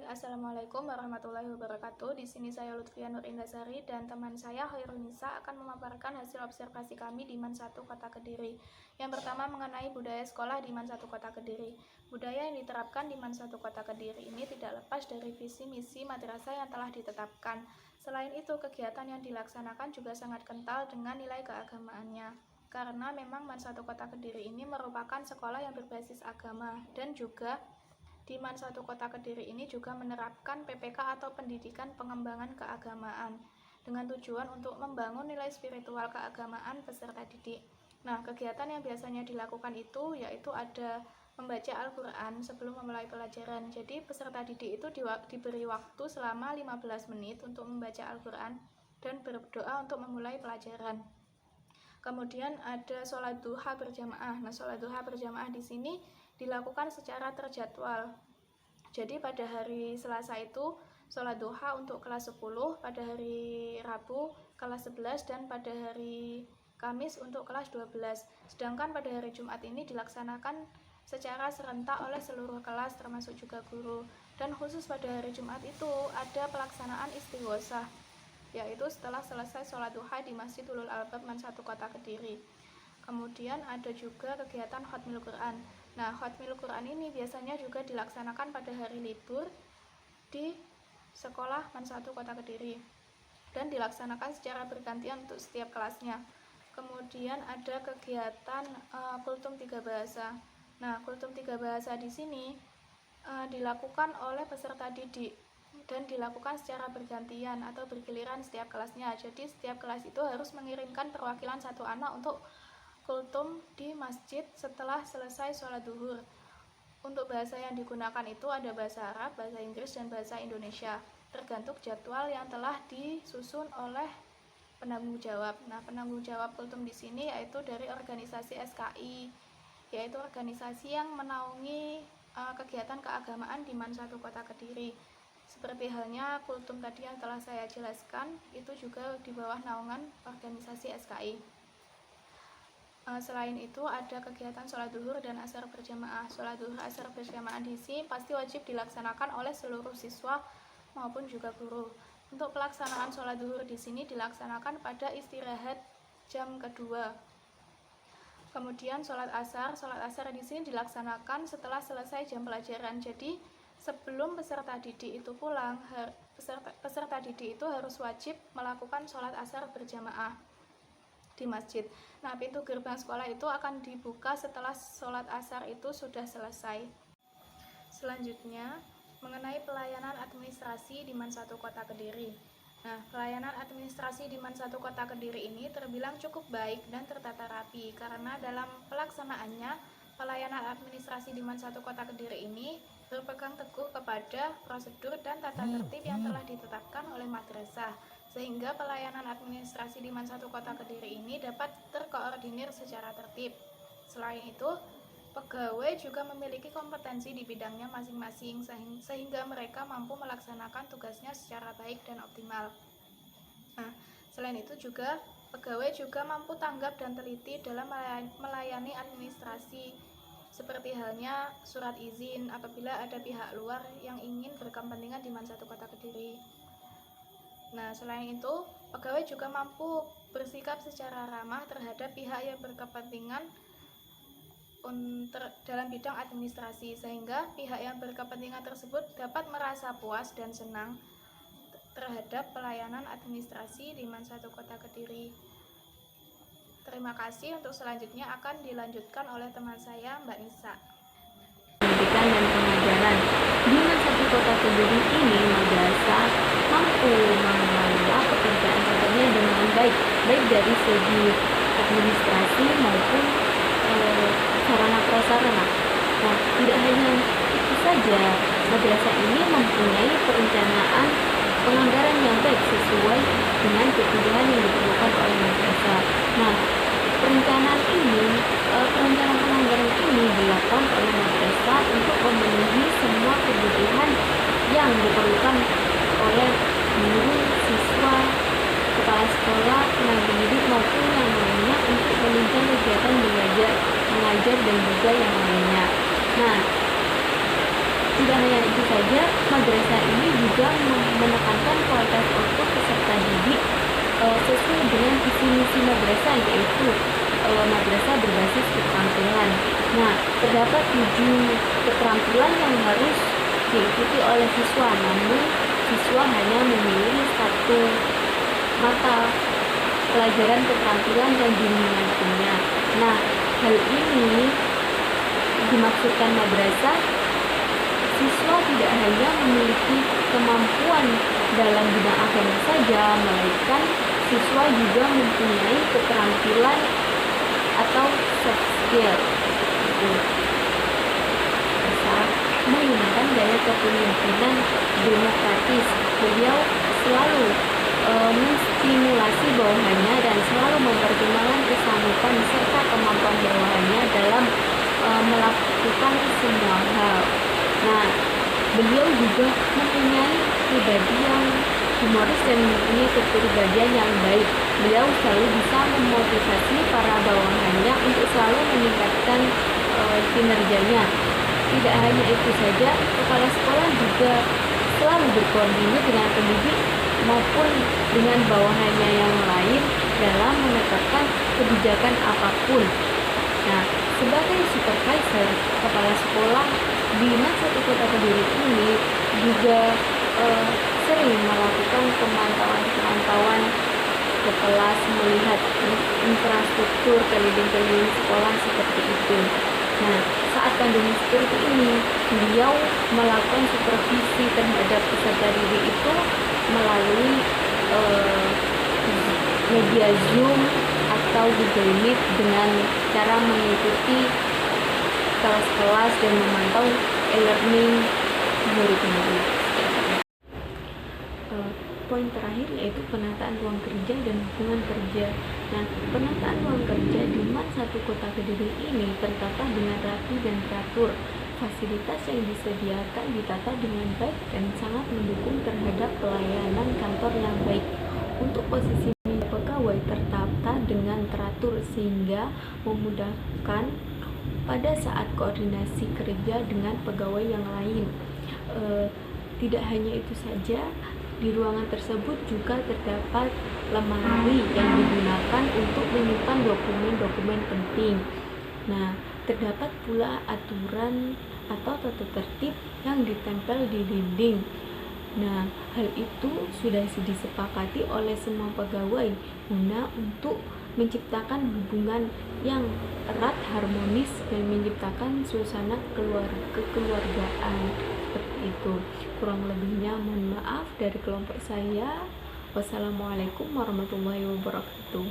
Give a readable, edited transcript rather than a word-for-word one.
Assalamualaikum warahmatullahi wabarakatuh. Di sini saya Lutfia Nur Indasari dan teman saya Khairunisa akan memaparkan hasil observasi kami di MAN 1 Kota Kediri. Yang pertama mengenai budaya sekolah di MAN 1 Kota Kediri. Budaya yang diterapkan di MAN 1 Kota Kediri ini tidak lepas dari visi misi madrasah yang telah ditetapkan. Selain itu, kegiatan yang dilaksanakan juga sangat kental dengan nilai keagamaannya. Karena memang MAN 1 Kota Kediri ini merupakan sekolah yang berbasis agama dan juga di MAN 1 Kota Kediri ini juga menerapkan PPK atau Pendidikan Pengembangan Keagamaan dengan tujuan untuk membangun nilai spiritual keagamaan peserta didik. Nah, kegiatan yang biasanya dilakukan itu yaitu ada membaca Al-Quran sebelum memulai pelajaran. Jadi peserta didik itu diberi waktu selama 15 menit untuk membaca Al-Quran dan berdoa untuk memulai pelajaran. Kemudian ada sholat duha berjamaah. Nah, sholat duha berjamaah di sini dilakukan secara terjadwal. Jadi pada hari Selasa itu sholat duha untuk kelas 10, pada hari Rabu kelas 11, dan pada hari Kamis untuk kelas 12. Sedangkan pada hari Jumat ini dilaksanakan secara serentak oleh seluruh kelas termasuk juga guru. Dan khusus pada hari Jumat itu ada pelaksanaan istighosah, yaitu setelah selesai sholat duha di Masjid Ulul Albab MAN 1 Kota Kediri. Kemudian ada juga kegiatan Khatmil Quran. Nah, Khatmil Quran ini biasanya juga dilaksanakan pada hari libur di sekolah MAN 1 Kota Kediri dan dilaksanakan secara bergantian untuk setiap kelasnya. Kemudian ada kegiatan Kultum 3 Bahasa. Nah, Kultum 3 Bahasa di sini dilakukan oleh peserta didik dan dilakukan secara bergantian atau bergiliran setiap kelasnya. Jadi setiap kelas itu harus mengirimkan perwakilan satu anak untuk kultum di masjid setelah selesai sholat duhur. Untuk bahasa yang digunakan itu ada bahasa Arab, bahasa Inggris, dan bahasa Indonesia, tergantung jadwal yang telah disusun oleh penanggung jawab. Nah, penanggung jawab kultum di sini yaitu dari organisasi SKI, yaitu organisasi yang menaungi kegiatan keagamaan di MAN 1 Kota Kediri. Seperti halnya kultum tadi yang telah saya jelaskan, itu juga di bawah naungan organisasi SKI. Selain itu ada kegiatan sholat duhur dan asar berjamaah. Sholat duhur asar berjamaah di sini pasti wajib dilaksanakan oleh seluruh siswa maupun juga guru. Untuk pelaksanaan sholat duhur di sini dilaksanakan pada istirahat jam kedua. Kemudian sholat asar di sini dilaksanakan setelah selesai jam pelajaran. Jadi sebelum peserta didik itu pulang, peserta didik itu harus wajib melakukan sholat asar berjamaah di masjid. Nah, pintu gerbang sekolah itu akan dibuka setelah sholat asar itu sudah selesai. Selanjutnya, mengenai pelayanan administrasi di MAN 1 Kota Kediri. Nah, pelayanan administrasi di MAN 1 Kota Kediri ini terbilang cukup baik dan tertata rapi karena dalam pelaksanaannya, pelayanan administrasi di MAN 1 Kota Kediri ini berpegang teguh kepada prosedur dan tata tertib yang telah ditetapkan oleh madrasah, sehingga pelayanan administrasi di MAN 1 Kota Kediri ini dapat terkoordinir secara tertib. Selain itu, pegawai juga memiliki kompetensi di bidangnya masing-masing sehingga mereka mampu melaksanakan tugasnya secara baik dan optimal. Nah, selain itu juga pegawai juga mampu tanggap dan teliti dalam melayani administrasi, seperti halnya surat izin apabila ada pihak luar yang ingin berkepentingan di MAN 1 Kota Kediri. Nah, selain itu, pegawai juga mampu bersikap secara ramah terhadap pihak yang berkepentingan dalam bidang administrasi, sehingga pihak yang berkepentingan tersebut dapat merasa puas dan senang terhadap pelayanan administrasi di MAN 1 Kota Kediri. Terima kasih. Untuk selanjutnya akan dilanjutkan oleh teman saya, Mbak Nisa. Pendidikan dan pengajaran di MAN 1 Kota Kediri ini madrasah mampu mengelola pekerjaan-pekerjaannya dengan baik dari segi administrasi maupun sarana prasarana. Nah, tidak hanya itu saja, madrasah ini mempunyai perencanaan penganggaran yang baik sesuai dengan kebutuhan yang diperlukan oleh madrasah. Nah, perencanaan penganggaran ini dilakukan oleh madrasah untuk memenuhi semua kebutuhan yang diperlukan oleh guru, siswa, kepala sekolah, tenaga pendidik maupun yang lainnya untuk menunjang kegiatan belajar, mengajar dan juga yang lainnya. Nah, tidak hanya itu saja, madrasah menekankan kualitas output peserta didik sesuai dengan visi misi madrasah, yaitu madrasah berbasis keterampilan. Nah, terdapat 7 keterampilan yang harus diikuti oleh siswa, namun siswa hanya memilih satu mata pelajaran keterampilan yang diminatinya. Nah, hal ini dimaksudkan madrasah siswa tidak hanya memiliki kemampuan dalam bidang agama saja, melainkan siswa juga mempunyai keterampilan atau soft skill. Bisa menggunakan gaya kepemimpinan demokratis. Beliau selalu menstimulasi bawahannya dan selalu mempertimbangkan kesanggupan serta kemampuan bawahannya dalam melakukan semua hal. Nah, beliau juga mempunyai pribadi yang humoris dan mempunyai kepribadian yang baik. Beliau selalu bisa memotivasi para bawahannya untuk selalu meningkatkan kinerjanya. Tidak hanya itu saja, kepala sekolah juga selalu berkoordinasi dengan pendidik maupun dengan bawahannya yang lain dalam menetapkan kebijakan apapun. Nah, sebagai supervisor, kepala sekolah di MAN 1 Kota Kediri ini juga sering melakukan pemantauan ke kelas, melihat infrastruktur keliling-keliling sekolah seperti itu. Nah, saat pandemi seperti ini, beliau melakukan supervisi terhadap peserta didik itu melalui media Zoom atau Google Meet dengan cara mengikuti kelas-kelas dan memantau e-learning murid-murid. Poin terakhir yaitu penataan ruang kerja dan hubungan kerja. Nah, penataan ruang kerja di MAN 1 Kota Kediri ini tertata dengan rapi dan teratur. Fasilitas yang disediakan ditata dengan baik dan sangat mendukung terhadap pelayanan kantor yang baik. Untuk posisi pegawai tertata dengan teratur sehingga memudahkan pada saat koordinasi kerja dengan pegawai yang lain. Tidak hanya itu saja, di ruangan tersebut juga terdapat lemari yang digunakan untuk menyimpan dokumen-dokumen penting. Nah, terdapat pula aturan atau tata tertib yang ditempel di dinding. Nah, hal itu sudah disepakati oleh semua pegawai guna untuk menciptakan hubungan yang erat, harmonis, dan menciptakan suasana kekeluargaan. Seperti itu. Kurang lebihnya mohon maaf dari kelompok saya. Wassalamualaikum warahmatullahi wabarakatuh.